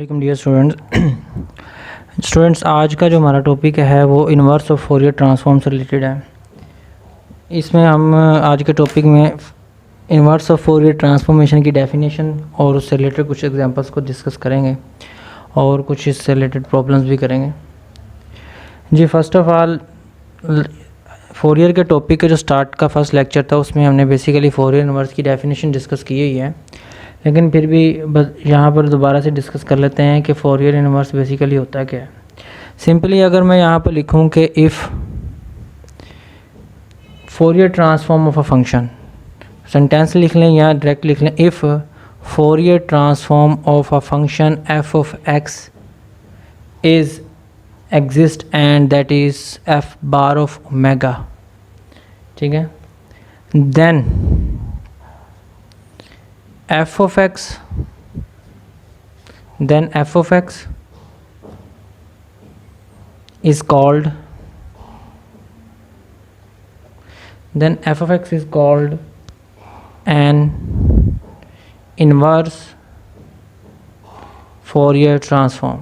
अस्सलाम dear students, आज का जो हमारा टॉपिक है वो इन्वर्स ऑफ फोरियर ट्रांसफॉर्म से रिलेटेड है। इसमें हम आज के टॉपिक में इन्वर्स ऑफ फोरियर ट्रांसफॉर्मेशन की डेफिनेशन और उससे रिलेटेड कुछ एग्जांपल्स को डिस्कस करेंगे और कुछ इससे रिलेटेड प्रॉब्लम्स भी करेंगे। जी, फर्स्ट ऑफ ऑल फोरियर के टॉपिक के जो स्टार्ट का फर्स्ट लेक्चर था उसमें हमने बेसिकली फोरियर इन्वर्स की डेफिनेशन डिस्कस की हुई है, लेकिन फिर भी बस यहाँ पर दोबारा से डिस्कस कर लेते हैं कि फोरियर इन्वर्स बेसिकली होता क्या है। सिंपली अगर मैं यहाँ पर लिखूँ कि if Fourier transform of a function, sentence लिख लें या डायरेक्ट लिख लें, if Fourier transform of a function f of x is exist and that is f bar of omega, ठीक है, then f of x is called an inverse Fourier transform.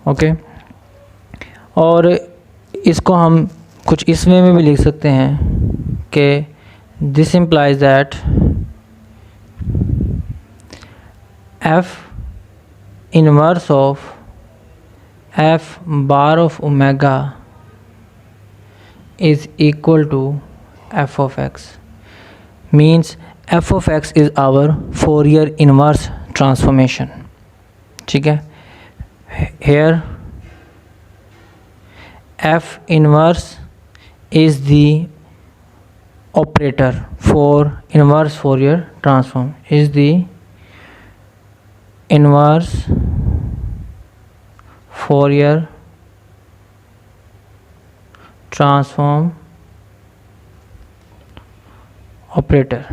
Okay, और इसको हम कुछ इस वे में भी लिख सकते हैं कि this implies that f inverse of f bar of omega is equal to f of x, means f of x is our Fourier inverse transformation, ठीक है। Here f inverse is the operator for inverse Fourier transform, is the inverse Fourier transform operator।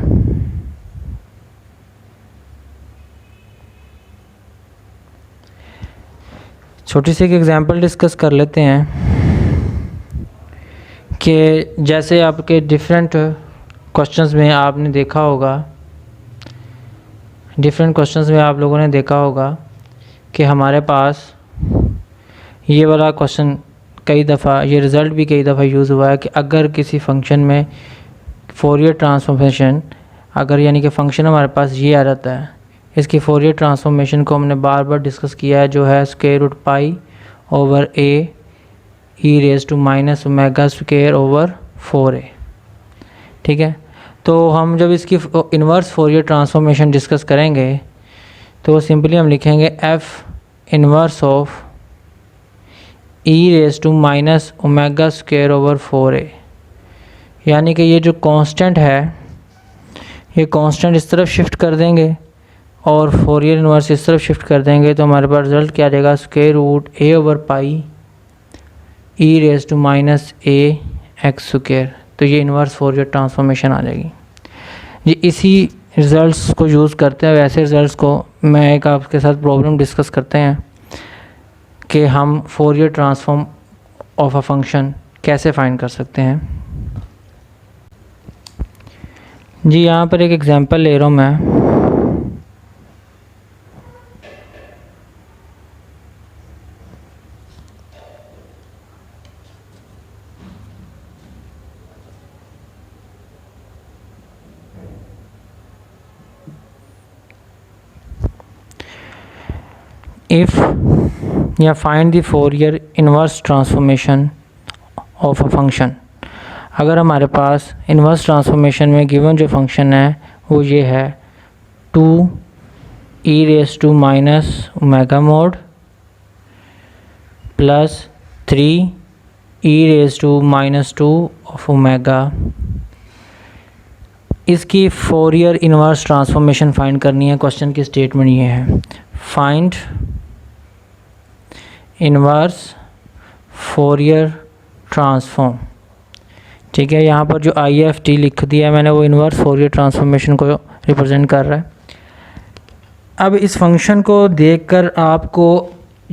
छोटी सी एक example discuss कर लेते हैं कि जैसे आपके डिफरेंट क्वेश्चंस में आपने देखा होगा, आप लोगों ने देखा होगा कि हमारे पास ये वाला क्वेश्चन कई दफ़ा, ये रिज़ल्ट भी कई दफ़ा यूज़ हुआ है कि अगर किसी फंक्शन में फोरियर ट्रांसफॉर्मेशन, अगर यानी कि फ़ंक्शन हमारे पास ये आ जाता है, इसकी फोरियर ट्रांसफॉर्मेशन को हमने बार बार डिस्कस किया है, जो है square root pi over a e raise to minus omega square over 4a, ठीक है। तो हम जब इसकी इन्वर्स फोरियर ट्रांसफॉर्मेशन डिस्कस करेंगे तो सिंपली हम लिखेंगे f inverse of e raise to minus omega square over 4a, यानी कि ये जो कांस्टेंट है ये कांस्टेंट इस तरफ शिफ्ट कर देंगे और फोरियर इन्वर्स इस तरफ शिफ्ट कर देंगे, तो हमारे पास रिजल्ट क्या आ जाएगा, square root a over pi e raise to minus a x square. तो ये इन्वर्स फोरियर ट्रांसफॉर्मेशन आ जाएगी जी। इसी रिज़ल्ट्स को यूज़ करते हैं, वैसे रिज़ल्ट्स को मैं एक आपके साथ प्रॉब्लम डिस्कस करते हैं कि हम Fourier transform of a function कैसे फाइंड कर सकते हैं। जी, यहाँ पर एक एग्जांपल ले रहा हूँ मैं। If you find the Fourier inverse transformation of a function, अगर हमारे पास इन्वर्स ट्रांसफॉर्मेशन में गिवन जो फंक्शन है वो ये है 2 e raise to minus omega mod plus 3 e raise to minus 2 of omega, इसकी फोरियर इन्वर्स ट्रांसफॉर्मेशन फाइंड करनी है। क्वेश्चन की स्टेटमेंट ये है, फाइंड इन्वर्स फोरियर ट्रांसफॉर्म, ठीक है। यहाँ पर जो आई एफ टी लिख दिया मैंने वो इन्वर्स फोरियर ट्रांसफॉर्मेशन को रिप्रेजेंट कर रहा है। अब इस फंक्शन को देखकर आपको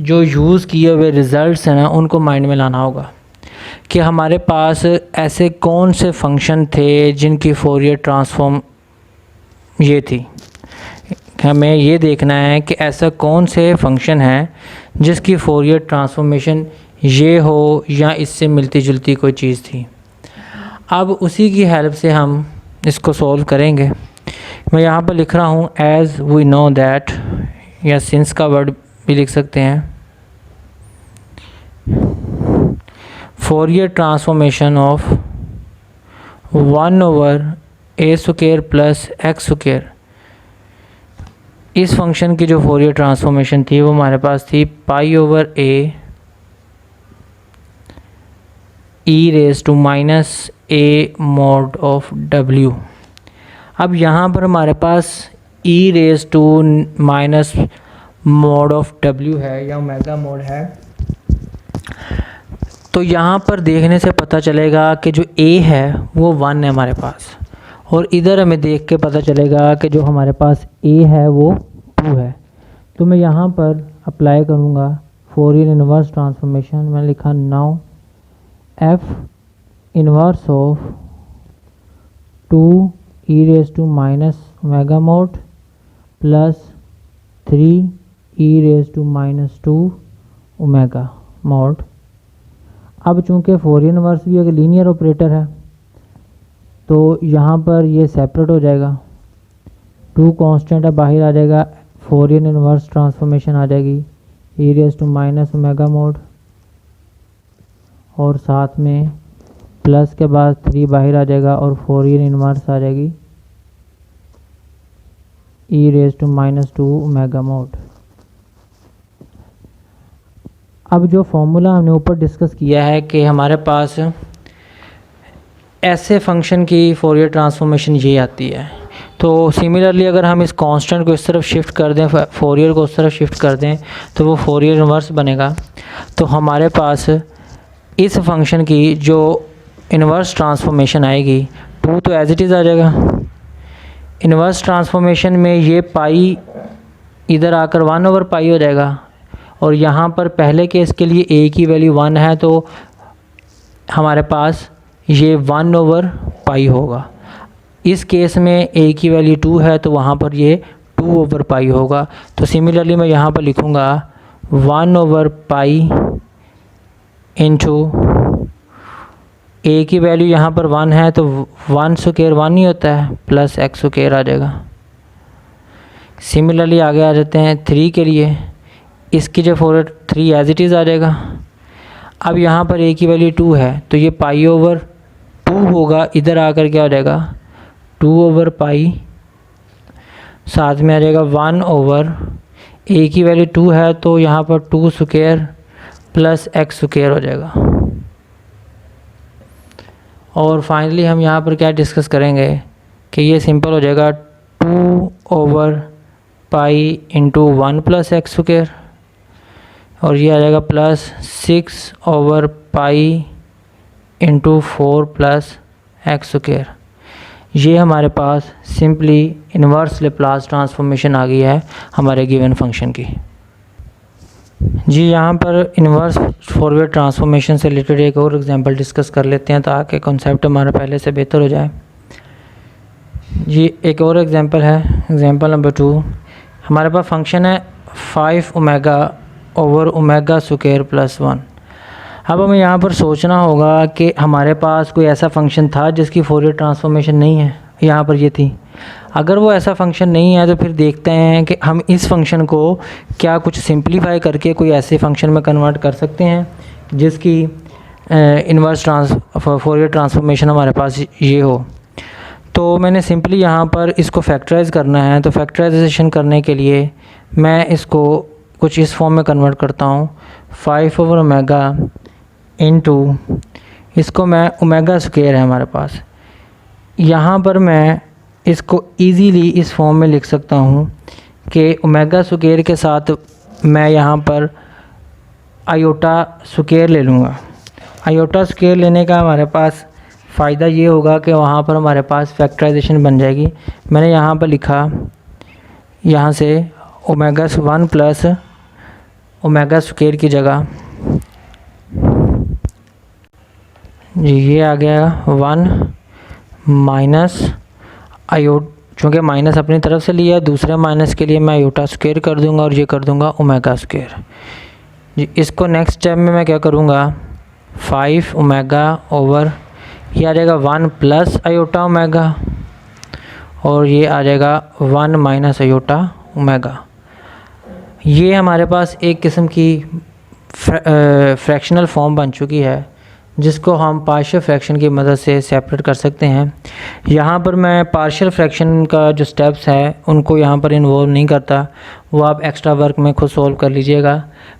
जो यूज़ किए हुए रिज़ल्ट्स हैं ना उनको माइंड में लाना होगा कि हमारे पास ऐसे कौन से फंक्शन थे जिनकी फोरियर ट्रांसफॉर्म ये थी। हमें ये देखना है कि ऐसा कौन से फंक्शन है जिसकी फोरियर ट्रांसफॉर्मेशन ये हो या इससे मिलती जुलती कोई चीज़ थी। अब उसी की हेल्प से हम इसको सॉल्व करेंगे। मैं यहाँ पर लिख रहा हूँ एज़ वी नो दैट, या सिंस का वर्ड भी लिख सकते हैं। Fourier transformation of 1/a² plus x², इस फंक्शन की जो फोरियर ट्रांसफॉर्मेशन थी वो हमारे पास थी π/a e⁻⁻a mod of w। अब यहाँ पर हमारे पास e⁻⁻ mod ऑफ w है या ओमेगा मोड है, तो यहाँ पर देखने से पता चलेगा कि जो a है वो 1 है हमारे पास, और इधर हमें देख के पता चलेगा कि जो हमारे पास a है वो 2 है। तो मैं यहाँ पर अप्लाई करूँगा फोरियर इन्वर्स ट्रांसफॉर्मेशन। मैंने लिखा now f inverse of 2 e⁻⁻ mod plus 3 e⁻² omega mod। अब चूँकि फोरियर इन्वर्स भी एक लीनियर ऑपरेटर है तो यहाँ पर ये सेपरेट हो जाएगा, 2 कांस्टेंट अब बाहर आ जाएगा, फोरियर इन्वर्स ट्रांसफॉर्मेशन आ जाएगी e⁻⁻ mod, और साथ में प्लस के बाद 3 बाहर आ जाएगा और फोरियर इन्वर्स आ जाएगी e⁻² ओमेगा mod। अब जो फॉर्मूला हमने ऊपर डिस्कस किया है कि हमारे पास ऐसे फंक्शन की फोरियर ट्रांसफॉर्मेशन ये आती है, तो सिमिलरली अगर हम इस कांस्टेंट को इस तरफ शिफ्ट कर दें, फोरियर को उस तरफ शिफ्ट कर दें, तो वो फोरियर इन्वर्स बनेगा। तो हमारे पास इस फंक्शन की जो इन्वर्स ट्रांसफॉर्मेशन आएगी 2 तो एज इट इज़ आ जाएगा। इन्वर्स ट्रांसफॉर्मेशन में ये पाई इधर आकर 1/π हो जाएगा, और यहाँ पर पहले केस के लिए a की वैल्यू 1 है तो हमारे पास ये 1/π होगा। इस केस में a की वैल्यू 2 है तो वहाँ पर ये 2/π होगा। तो सिमिलरली मैं यहाँ पर लिखूँगा 1/π इंटू a की वैल्यू यहाँ पर 1 है तो 1² 1 ही होता है, प्लस x² आ जाएगा। सिमिलरली आगे आ जाते हैं 3 के लिए, इसकी जो फोरियर 3 एज इट इज़ आ जाएगा। अब यहाँ पर a की वैल्यू 2 है तो ये π/2 होगा, इधर आकर क्या हो जाएगा 2/π, साथ में आ जाएगा 1/a की वैल्यू 2 है तो यहाँ पर 2² प्लस x² हो जाएगा। और फाइनली हम यहाँ पर क्या डिस्कस करेंगे कि ये सिंपल हो जाएगा 2/π इंटू 1 प्लस x², और ये आ जाएगा प्लस 6/π इंटू 4 प्लस x²। ये हमारे पास सिंपली इन्वर्स लेप्लास ट्रांसफॉर्मेशन आ गई है हमारे गिवन फंक्शन की। जी यहाँ पर इन्वर्स फॉरवर्ड ट्रांसफॉर्मेशन से रिलेटेड एक और एग्जांपल डिस्कस कर लेते हैं ताकि कॉन्सेप्ट हमारा पहले से बेहतर हो जाए। जी एक और एग्जांपल है, एग्जांपल नंबर 2। हमारे पास फंक्शन है 5ω/ω² प्लस 1। अब हमें यहाँ पर सोचना होगा कि हमारे पास कोई ऐसा फंक्शन था जिसकी फोरियर ट्रांसफॉर्मेशन नहीं है, यहाँ पर ये थी। अगर वो ऐसा फंक्शन नहीं है तो फिर देखते हैं कि हम इस फंक्शन को क्या कुछ सिंपलीफाई करके कोई ऐसे फंक्शन में कन्वर्ट कर सकते हैं जिसकी इन्वर्स फोरियर ट्रांसफॉर्मेशन हमारे पास ये हो। तो मैंने सिंपली यहाँ पर इसको फैक्टराइज़ करना है, तो फैक्टराइजेशन करने के लिए मैं इसको कुछ इस फॉर्म में कन्वर्ट करता हूँ 5/ω इंटू, इसको मैं ω² है हमारे पास, यहाँ पर मैं इसको इजीली इस फॉर्म में लिख सकता हूँ कि ω² के साथ मैं यहाँ पर i² ले लूँगा। i² लेने का हमारे पास फ़ायदा ये होगा कि वहाँ पर हमारे पास फैक्टराइजेशन बन जाएगी। मैंने यहाँ पर लिखा, यहाँ से ω1 प्लस ω² की जगह जी ये आ गया 1 माइनस चूँकि माइनस अपनी तरफ से लिया, दूसरे माइनस के लिए मैं आयोटा स्क्वायर कर दूंगा और ये कर दूंगा ओमेगा स्क्वायर। जी इसको नेक्स्ट स्टेप में मैं क्या करूँगा, 5 ओमेगा ओवर ये आ जाएगा 1 प्लस आयोटा ओमेगा और ये आ जाएगा 1 माइनस आयोटा ओमेगा। ये हमारे पास एक किस्म की फ्रैक्शनल फॉर्म बन चुकी है जिसको हम पार्शियल फ्रैक्शन की मदद से सेपरेट कर सकते हैं। यहाँ पर मैं पार्शियल फ्रैक्शन का जो स्टेप्स है उनको यहाँ पर इन्वॉल्व नहीं करता, वो आप एक्स्ट्रा वर्क में खुद सॉल्व कर लीजिएगा।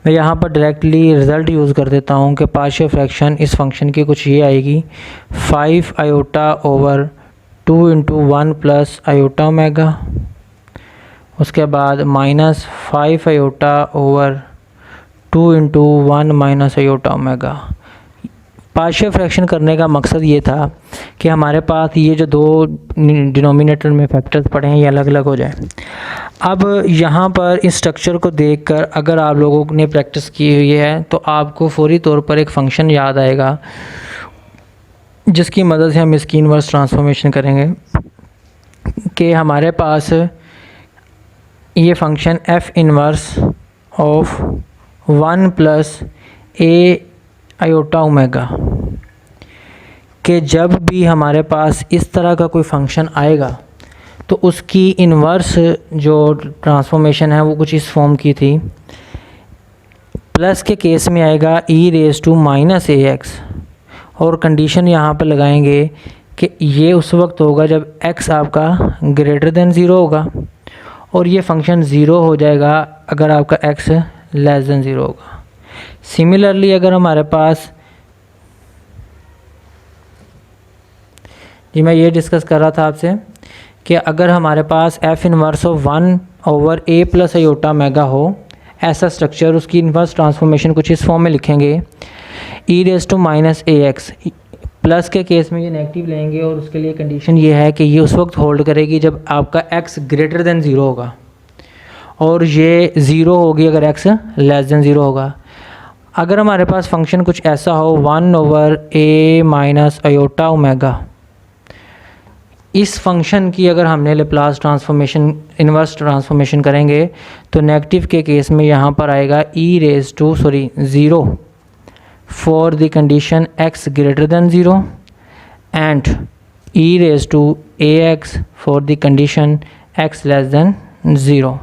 मैं यहाँ पर डायरेक्टली रिज़ल्ट यूज़ कर देता हूँ कि पार्शियल फ्रैक्शन इस फंक्शन की कुछ ये आएगी 5 iota over 2 into 1 plus iota omega, उसके बाद minus 5 iota over 2 into 1 minus iota omega. Partial fraction करने का मकसद ये था कि हमारे पास ये जो दो डिनोमिनेटर में फैक्टर्स पड़े हैं ये अलग अलग हो जाए। अब यहाँ पर इस स्ट्रक्चर को देखकर अगर आप लोगों ने प्रैक्टिस की हुई है तो आपको फौरी तौर पर एक फ़ंक्शन याद आएगा जिसकी मदद से हम इसकी इनवर्स ट्रांसफॉर्मेशन करेंगे कि हमारे पास ये function f inverse of 1 plus a iota omega कि जब भी हमारे पास इस तरह का कोई फंक्शन आएगा तो उसकी इनवर्स जो ट्रांसफॉर्मेशन है वो कुछ इस फॉर्म की थी। प्लस के केस में आएगा e raise to minus ax और कंडीशन यहाँ पर लगाएंगे कि ये उस वक्त होगा जब x आपका ग्रेटर देन 0 होगा और ये फंक्शन 0 हो जाएगा अगर आपका x लेस देन 0 होगा। सिमिलरली अगर हमारे पास जी मैं ये डिस्कस कर रहा था आपसे कि अगर हमारे पास f inverse of 1 over a plus iota omega हो ऐसा स्ट्रक्चर, उसकी इनवर्स ट्रांसफॉर्मेशन कुछ इस फॉर्म में लिखेंगे e raise to minus ax। Plus के केस में ये नेगेटिव लेंगे और उसके लिए कंडीशन ये है कि ये उस वक्त होल्ड करेगी जब आपका x ग्रेटर देन 0 होगा और ये 0 होगी अगर x लेस देन 0 होगा। अगर हमारे पास फंक्शन कुछ ऐसा हो 1 over a minus iota omega, इस फंक्शन की अगर हमने लेप्लास ट्रांसफॉर्मेशन इनवर्स ट्रांसफॉर्मेशन करेंगे तो नेगेटिव के केस में यहाँ पर आएगा e raise to 0 for the condition x greater than 0 and e raise to ax for the condition x less than 0।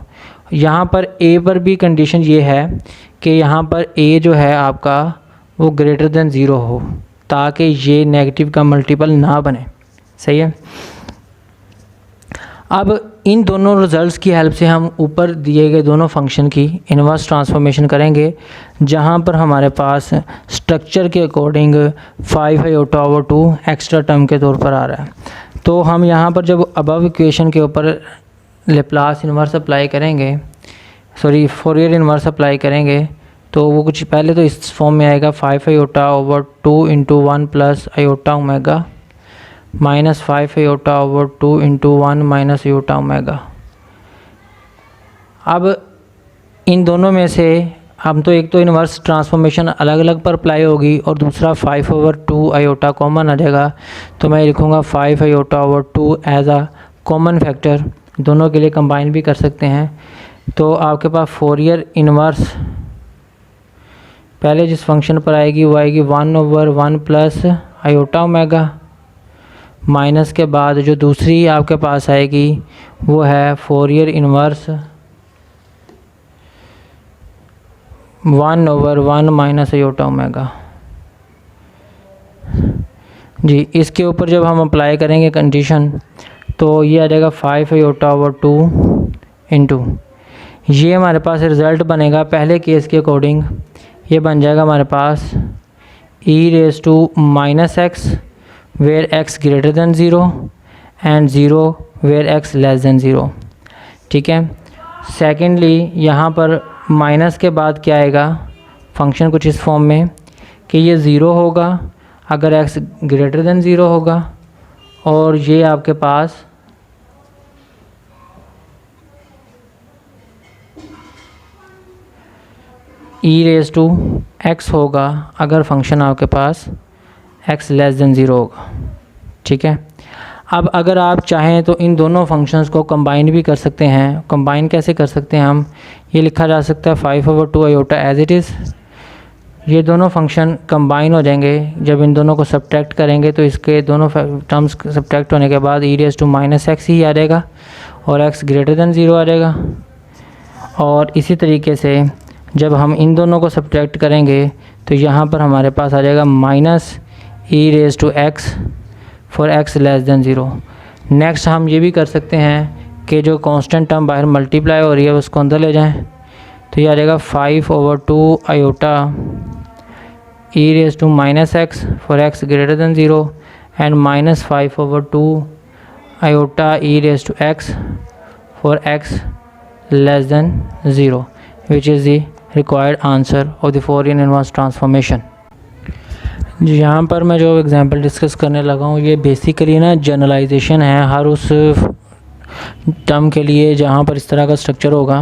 यहाँ पर a पर भी कंडीशन ये है कि यहाँ पर a जो है आपका वो ग्रेटर देन 0 हो ताकि ये नेगेटिव का मल्टीपल ना बने। सही है। अब इन दोनों रिजल्ट्स की हेल्प से हम ऊपर दिए गए दोनों फंक्शन की इनवर्स ट्रांसफॉर्मेशन करेंगे जहाँ पर हमारे पास स्ट्रक्चर के according 5 iota over 2 extra term के तौर पर आ रहा है। तो हम यहाँ पर जब अबव इक्वेशन के ऊपर लेप्लास इनवर्स अप्लाई करेंगे, फोरियर इनवर्स अप्लाई करेंगे तो वो कुछ पहले तो इस फॉर्म में आएगा 5 iota over 2 into 1 plus iota omega minus 5 iota over 2 into 1 minus iota omega. अब इन दोनों में से हम तो एक तो इनवर्स ट्रांसफॉर्मेशन अलग अलग पर अप्लाई होगी और दूसरा 5 ओवर 2 आयोटा कॉमन आ जाएगा तो मैं लिखूँगा 5 आयोटा ओवर 2 एज आ कॉमन फैक्टर, दोनों के लिए कंबाइन भी कर सकते हैं। तो आपके पास फोरियर इनवर्स पहले जिस फंक्शन पर आएगी वो आएगी 1 over 1 plus iota omega minus के बाद जो दूसरी आपके पास आएगी वो है Fourier inverse 1 over 1 minus iota omega. जी इसके ऊपर जब हम अप्लाई करेंगे कंडीशन तो ये आ जाएगा 5 आयोटा ओवर 2 इंटू ये हमारे पास रिज़ल्ट बनेगा पहले केस के अकॉर्डिंग ये बन जाएगा हमारे पास e raise to minus x where x greater than 0 and 0 where x less than 0। ठीक है। सेकेंडली यहाँ पर माइनस के बाद क्या आएगा, फंक्शन कुछ इस फॉर्म में कि ये 0 होगा अगर x ग्रेटर देन 0 होगा और ये आपके पास e रेज़ टू x होगा अगर फंक्शन आपके पास एक्स लेस देन 0 होगा। ठीक है, अब अगर आप चाहें तो इन दोनों फंक्शंस को कंबाइन भी कर सकते हैं। कंबाइन कैसे कर सकते हैं हम, ये लिखा जा सकता है 5/2 आयोटा एज इट इज़। ये दोनों फंक्शन कंबाइन हो जाएंगे, जब इन दोनों को सब्ट्रैक्ट करेंगे तो इसके दोनों टर्म्स सब्ट्रैक्ट होने के बाद e⁻x ही आ जाएगा और x ग्रेटर देन 0 आ जाएगा। और इसी तरीके से जब हम इन दोनों को सब्ट्रैक्ट करेंगे तो यहाँ पर हमारे पास आ जाएगा -e⁻x for x less than 0। Next हम ये भी कर सकते हैं कि जो कांस्टेंट टर्म बाहर मल्टीप्लाई हो रही है उसको अंदर ले जाएं, तो ये आ जाएगा 5/2 iota e⁻x for x greater than 0 and -5/2 iota e⁻x for x less than 0, which is the required answer of the Fourier inverse transformation। जी, यहाँ पर मैं जो एग्जांपल डिस्कस करने लगा हूँ ये बेसिकली ना जनरलाइजेशन है हर उस टर्म के लिए जहाँ पर इस तरह का स्ट्रक्चर होगा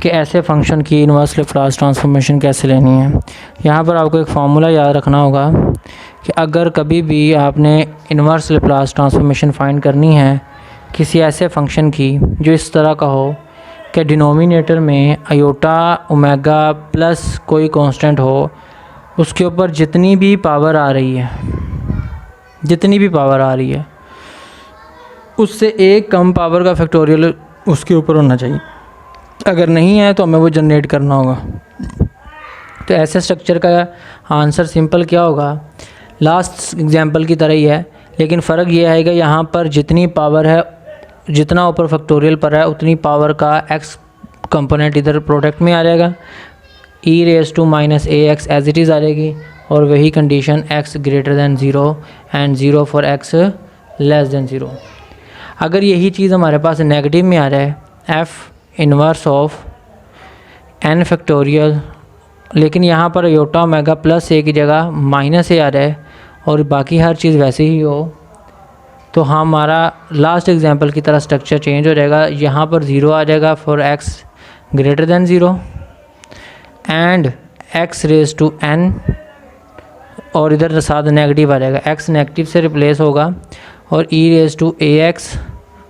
कि ऐसे फंक्शन की इन्वर्स लैप्लास ट्रांसफॉर्मेशन कैसे लेनी है। यहाँ पर आपको एक फार्मूला याद रखना होगा कि अगर कभी भी आपने इन्वर्स लैप्लास ट्रांसफॉर्मेशन फाइंड करनी है किसी ऐसे फंक्शन की जो इस तरह का हो कि डिनोमिनेटर में आयोटा ओमेगा प्लस कोई कांस्टेंट हो, उसके ऊपर जितनी भी पावर आ रही है उससे एक कम पावर का फैक्टोरियल उसके ऊपर होना चाहिए। अगर नहीं है तो हमें वो जनरेट करना होगा। तो ऐसे स्ट्रक्चर का आंसर सिंपल क्या होगा, लास्ट एग्जांपल की तरह ही है, लेकिन फ़र्क ये है कि यहाँ पर जितनी पावर है, जितना ऊपर फैक्टोरियल पर है उतनी पावर का x कंपोनेंट इधर प्रोडक्ट में आ जाएगा, e⁻ax एज इट इज़ आ जाएगी, और वही condition x greater than 0 and 0 for x less than 0। अगर यही चीज़ हमारे पास नेगेटिव में आ जाए f inverse of n factorial, लेकिन यहाँ पर आयोटा ओमेगा प्लस a की जगह -a आ जाए और बाकी हर चीज़ वैसे ही हो, तो हमारा लास्ट एग्जांपल की तरह स्ट्रक्चर चेंज हो जाएगा। यहाँ पर 0 आ जाएगा for x greater than 0 and x raise to n, और इधर साथ नेगेटिव आ जाएगा, x नेगेटिव से रिप्लेस होगा और e⁻ax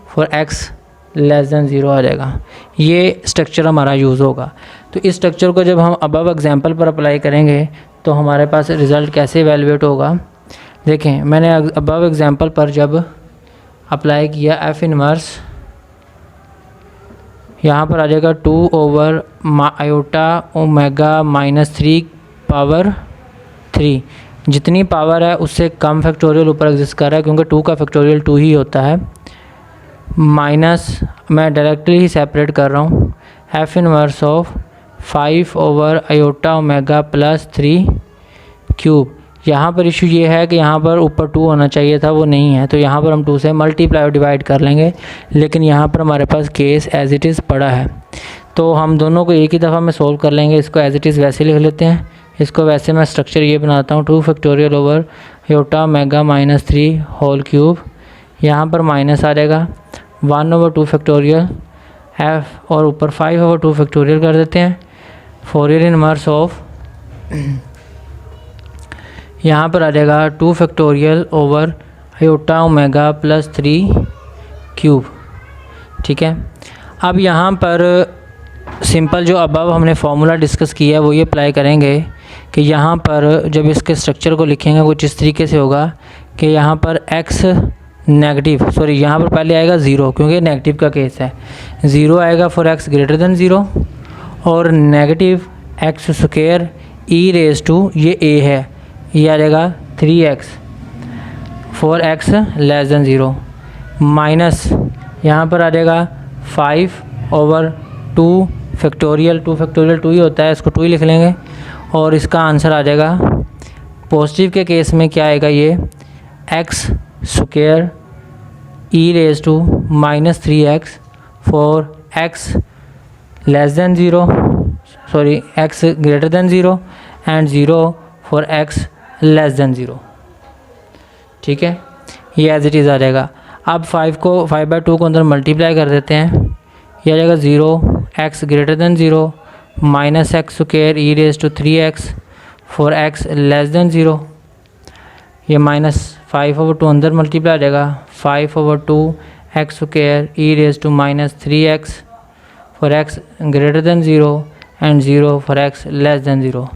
for x less than 0 आ जाएगा। ये स्ट्रक्चर हमारा यूज़ होगा। तो इस स्ट्रक्चर को जब हम अबव एग्जांपल पर अप्लाई करेंगे तो हमारे पास रिज़ल्ट कैसे इवेलुएट होगा, देखें मैंने अबव एग्जांपल पर जब अप्लाई किया f इन्वर्स, यहाँ पर आ जाएगा 2 आयोटा ओमेगा -3 पावर 3। जितनी पावर है उससे कम फैक्टोरियल ऊपर एग्जिस्ट कर रहा है क्योंकि 2 का फैक्टोरियल 2 ही होता है, माइनस मैं डायरेक्टली ही सेपरेट कर रहा हूँ f inverse of 5 iota omega plus 3 cube. यहाँ पर इशू ये है कि यहाँ पर ऊपर 2 होना चाहिए था, वो नहीं है, तो यहाँ पर हम 2 से मल्टीप्लाई और डिवाइड कर लेंगे, लेकिन यहाँ पर हमारे पास केस एज इट इज़ पड़ा है तो हम दोनों को एक ही दफ़ा में सोल्व कर लेंगे। इसको एज इट इज़ वैसे लिख लेते हैं, इसको वैसे मैं स्ट्रक्चर ये बनाता हूँ 2 factorial over iota omega -3 whole cube, यहाँ पर माइनस आ जाएगा 1/2 फैक्टोरियल f और ऊपर 5/2 फैक्टोरियल कर देते हैं। फोरियर इनवर्स ऑफ यहाँ पर आ जाएगा 2 factorial over iota omega plus 3 cube. ठीक है, अब यहाँ पर सिंपल जो अबव हमने फार्मूला डिस्कस किया है वो ये अप्लाई करेंगे कि यहाँ पर जब इसके स्ट्रक्चर को लिखेंगे कुछ इस तरीके से होगा कि यहाँ पर x नेगेटिव, सॉरी यहाँ पर पहले आएगा 0 क्योंकि नेगेटिव का केस है, 0 आएगा फॉर x ग्रेटर देन 0 और नेगेटिव x स्क्वायर e⁻, ये a है, ये आ जाएगा 3x for x less than 0 minus यहाँ पर आ जाएगा 5/2 फैक्टोरियल, 2 ही होता है, इसको 2 ही लिख लेंगे और इसका आंसर आ जाएगा पॉजिटिव के केस में क्या आएगा, ये x square e⁻−3x for x less than 0, sorry x greater than 0 and 0 for x less than 0। ठीक है, ये एज इट इज़ आ जाएगा। अब 5/2 को अंदर मल्टीप्लाई कर देते हैं, ये आ जाएगा 0x greater than 0 minus x square e⁻3x for x less than 0। ये -5/2 अंदर मल्टीप्लाई आ जाएगा, 5/2 x square e raise to -3x for x greater than 0 and 0 for x less than 0।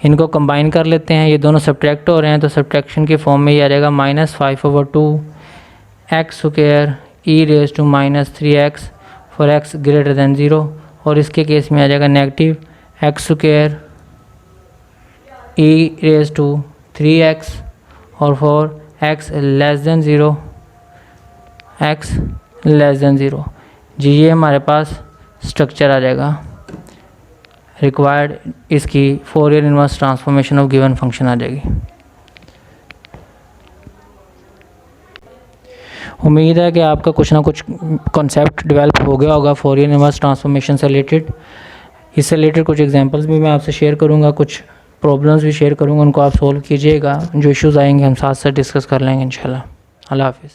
इनको कंबाइन कर लेते हैं, ये दोनों सब्ट्रैक्ट हो रहे हैं तो सब्ट्रैक्शन के फॉर्म में ये आ जाएगा -5/2 x square e raise to -3x for x greater than 0, और इसके केस में आ जाएगा negative x square e raise to 3x और for x less than 0, x less than 0। जी ये हमारे पास स्ट्रक्चर आ जाएगा रिक्वायर्ड, इसकी Fourier inverse transformation of given function आ जाएगी। उम्मीद है कि आपका कुछ ना कुछ कॉन्सेप्ट डेवलप हो गया होगा फोरियर इनवर्स ट्रांसफॉर्मेशन से रिलेटेड। इससे रिलेटेड कुछ एग्जांपल्स भी मैं आपसे शेयर करूंगा, कुछ प्रॉब्लम्स भी शेयर करूंगा, उनको आप सोल्व कीजिएगा। जो इश्यूज़ आएंगे हम साथ साथ डिस्कस कर लेंगे इंशाल्लाह। अल्लाह हाफिज़।